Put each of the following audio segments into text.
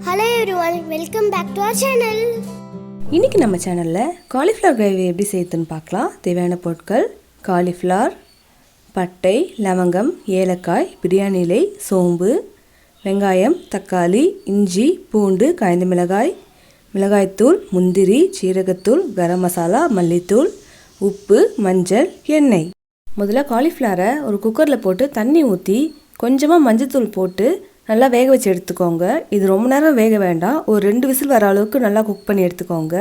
Hello everyone, welcome back to our channel. இன்னைக்கு நம்ம சேனல்ல காலிஃப்ளவர் கிரேவி எப்படி செய்யறதுன்னு பார்க்கலாம். தேவையான பொருட்கள்: காலிஃப்ளவர், பட்டை, லவங்கம், ஏலக்காய், பிரியாணி இலை, சோம்பு, வெங்காயம், தக்காளி, இஞ்சி, பூண்டு, காய்ந்த மிளகாய், மிளகாய்த்தூள், முந்திரி, சீரகத்தூள், கரம் மசாலா, மல்லித்தூள், உப்பு, மஞ்சள், எண்ணெய். முதல்ல காலிஃப்ளவரை ஒரு குக்கரில் போட்டு தண்ணி ஊற்றி கொஞ்சமாக மஞ்சத்தூள் போட்டு நல்லா வேக வச்சு எடுத்துக்கோங்க. இது ரொம்ப நேரம் வேக வேண்டாம், ஒரு 2 விசில் வர அளவுக்கு நல்லா குக் பண்ணி எடுத்துக்கோங்க.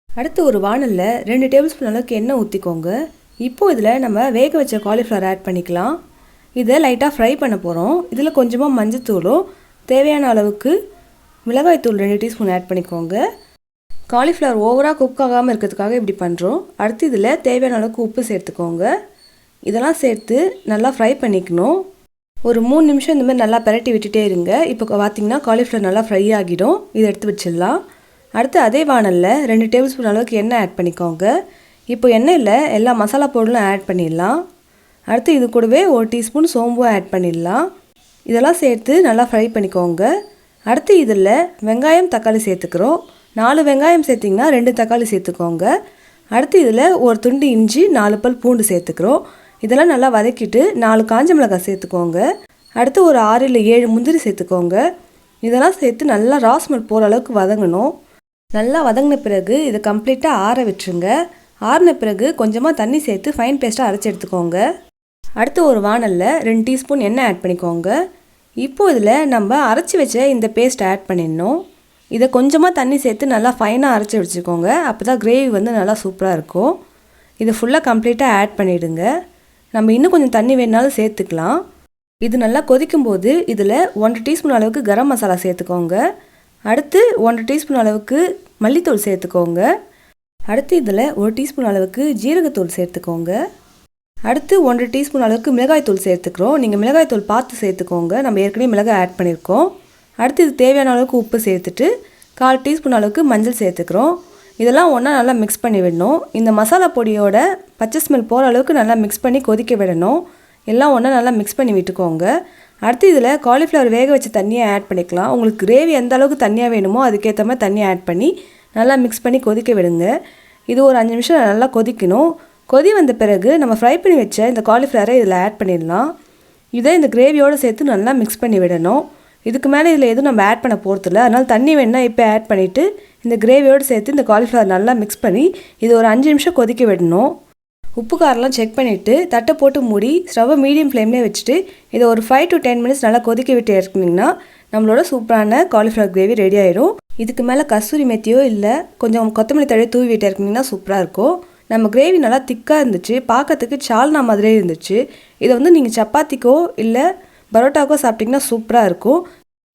அடுத்து ஒரு வானலில் 2 டேபிள் ஸ்பூன் அளவுக்கு எண்ணெய் ஊற்றிக்கோங்க. இப்போது இதில் நம்ம வேக வச்ச காலிஃப்ளவர் ஆட் பண்ணிக்கலாம். இதை லைட்டாக ஃப்ரை பண்ண போகிறோம். இதில் கொஞ்சமாக மஞ்சத்தூளும் தேவையான அளவுக்கு மிளகாய்த்தூள் 2 டீஸ்பூன் ஆட் பண்ணிக்கோங்க. காலிஃப்ளவர் ஓவராக குக் ஆகாமல் இருக்கிறதுக்காக இப்படி பண்ணுறோம். அடுத்து இதில் தேவையான அளவுக்கு உப்பு சேர்த்துக்கோங்க. இதெல்லாம் சேர்த்து நல்லா ஃப்ரை பண்ணிக்கணும். ஒரு 3 நிமிஷம் இந்த மாதிரி நல்லா பரட்டி விட்டுட்டே இருங்க. இப்போ பார்த்தீங்கன்னா காலிஃப்ளவர் நல்லா ஃப்ரை ஆகிடும். இதை எடுத்து வச்சிடலாம். அடுத்து அதே வானலில் 2 டேபிள் ஸ்பூன் அளவுக்கு எண்ணெய் ஆட் பண்ணிக்கோங்க. இப்போ எண்ணெயில் எல்லா மசாலா பொருளும் ஆட் பண்ணிடலாம். அடுத்து இது கூடவே 1 டீஸ்பூன் சோம்பும் ஆட் பண்ணிடலாம். இதெல்லாம் சேர்த்து நல்லா ஃப்ரை பண்ணிக்கோங்க. அடுத்து இதில் வெங்காயம், தக்காளி சேர்த்துக்கிறோம். 4 வெங்காயம் சேர்த்திங்கன்னா 2 தக்காளி சேர்த்துக்கோங்க. அடுத்து இதில் ஒரு துண்டு இஞ்சி, 4 பல் பூண்டு சேர்த்துக்கிறோம். இதெல்லாம் நல்லா வதக்கிட்டு 4 காஞ்ச மிளகாய் சேர்த்துக்கோங்க. அடுத்து ஒரு 6 இல்லை 7 முந்திரி சேர்த்துக்கோங்க. இதெல்லாம் சேர்த்து நல்லா ராஸ்மல் போகிற அளவுக்கு வதங்கணும். நல்லா வதங்கின பிறகு இதை கம்ப்ளீட்டாக ஆற விட்டுருங்க. ஆறின பிறகு கொஞ்சமாக தண்ணி சேர்த்து ஃபைன் பேஸ்ட்டாக அரைச்சி எடுத்துக்கோங்க. அடுத்து ஒரு வானலில் 2 டீஸ்பூன் எண்ணெய் ஆட் பண்ணிக்கோங்க. இப்போது இதில் நம்ம அரைச்சி வச்ச இந்த பேஸ்ட் ஆட் பண்ணிடணும். இதை கொஞ்சமாக தண்ணி சேர்த்து நல்லா ஃபைனாக அரைச்சி வச்சுக்கோங்க. அப்போ தான் கிரேவி வந்து நல்லா சூப்பராக இருக்கும். இதை ஃபுல்லாக கம்ப்ளீட்டாக ஆட் பண்ணிவிடுங்க. நம்ம இன்னும் கொஞ்சம் தண்ணி வேணுனாலும் சேர்த்துக்கலாம். இது நல்லா கொதிக்கும்போது இதில் 1 டீஸ்பூன் அளவுக்கு கரம் மசாலா சேர்த்துக்கோங்க. அடுத்து 1 டீஸ்பூன் அளவுக்கு மல்லித்தூள் சேர்த்துக்கோங்க. அடுத்து இதில் 1 டீஸ்பூன் அளவுக்கு ஜீரகத்தூள் சேர்த்துக்கோங்க. அடுத்து 1 டீஸ்பூன் அளவுக்கு மிளகாய்த்தூள் சேர்த்துக்கிறோம். நீங்கள் மிளகாய்த்தூள் பார்த்து சேர்த்துக்கோங்க. நம்ம ஏற்கனவே மிளகாய் ஆட் பண்ணியிருக்கோம். அடுத்து இது தேவையான அளவுக்கு உப்பு சேர்த்துட்டு 1/4 டீஸ்பூன் அளவுக்கு மஞ்சள் சேர்த்துக்கிறோம். இதெல்லாம் ஒன்றா நல்லா மிக்ஸ் பண்ணி விடணும். இந்த மசாலா பொடியோட பச்சை ஸ்மெல் போகிற அளவுக்கு நல்லா மிக்ஸ் பண்ணி கொதிக்க விடணும். எல்லாம் ஒன்றா நல்லா மிக்ஸ் பண்ணி விட்டுக்கோங்க. அடுத்து இதில் காலிஃப்ளவர் வேக வச்ச தண்ணியை ஆட் பண்ணிக்கலாம். உங்களுக்கு கிரேவி எந்த அளவுக்கு தண்ணியாக வேணுமோ அதுக்கேற்ற மாதிரி தண்ணியை ஆட் பண்ணி நல்லா மிக்ஸ் பண்ணி கொதிக்க விடுங்க. இது ஒரு 5 நிமிஷம் நல்லா கொதிக்கணும். கொதி வந்த பிறகு நம்ம ஃப்ரை பண்ணி வச்ச இந்த காலிஃப்ளவரை இதில் ஆட் பண்ணிடலாம். இதை இந்த கிரேவியோடு சேர்த்து நல்லா மிக்ஸ் பண்ணி விடணும். இதுக்கு மேலே இதில் எதுவும் நம்ம ஆட் பண்ண போகிறதில்ல. அதனால் தண்ணி வேணால் இப்போ ஆட் பண்ணிவிட்டு இந்த கிரேவியோடு சேர்த்து இந்த காலிஃப்ளவர் நல்லா மிக்ஸ் பண்ணி இது ஒரு 5 நிமிஷம் கொதிக்க விடணும். உப்பு காரெலாம் செக் பண்ணிவிட்டு தட்டை போட்டு மூடி ஸ்டவ்வை மீடியம் ஃப்ளேம்லேயே வச்சுட்டு இதை ஒரு 5 to 10 மினிட்ஸ் நல்லா கொதிக்க விட்டு இறக்குனிங்கன்னா நம்மளோட சூப்பரான காலிஃப்ளவர் கிரேவி ரெடி ஆகிடும். இதுக்கு மேலே கஸ்தூரி மெத்தியோ இல்லை கொஞ்சம் கொத்தமல்லி தழையோ தூவி விட்டு இறக்குனிங்கன்னா சூப்பராக இருக்கும். நம்ம கிரேவி நல்லா திக்காக இருந்துச்சு, பார்க்கறதுக்கு சால்னா மாதிரியே இருந்துச்சு. இதை வந்து நீங்கள் சப்பாத்திக்கோ இல்லை பரோட்டாக்கோ சாப்பிட்டிங்கன்னா சூப்பராக இருக்கும்.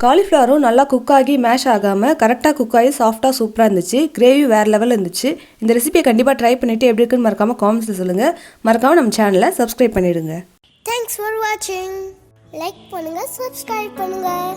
காலிஃப்ளவரும் நல்லா குக் ஆகி மேஷ் ஆகாமல் கரெக்டாக குக் ஆகி சாஃப்டாக சூப்பராக இருந்துச்சு. கிரேவி வேறு லெவலில் இருந்துச்சு. இந்த ரெசிபியை கண்டிப்பாக ட்ரை பண்ணிவிட்டு எப்படி இருக்குன்னு மறக்காமல் காமெண்ட்ஸில் சொல்லுங்கள். மறக்காமல் நம்ம சேனலை சப்ஸ்கிரைப் பண்ணிவிடுங்க. Thanks for watching. லைக் பண்ணுங்கள், சப்ஸ்கிரைப் பண்ணுங்கள்.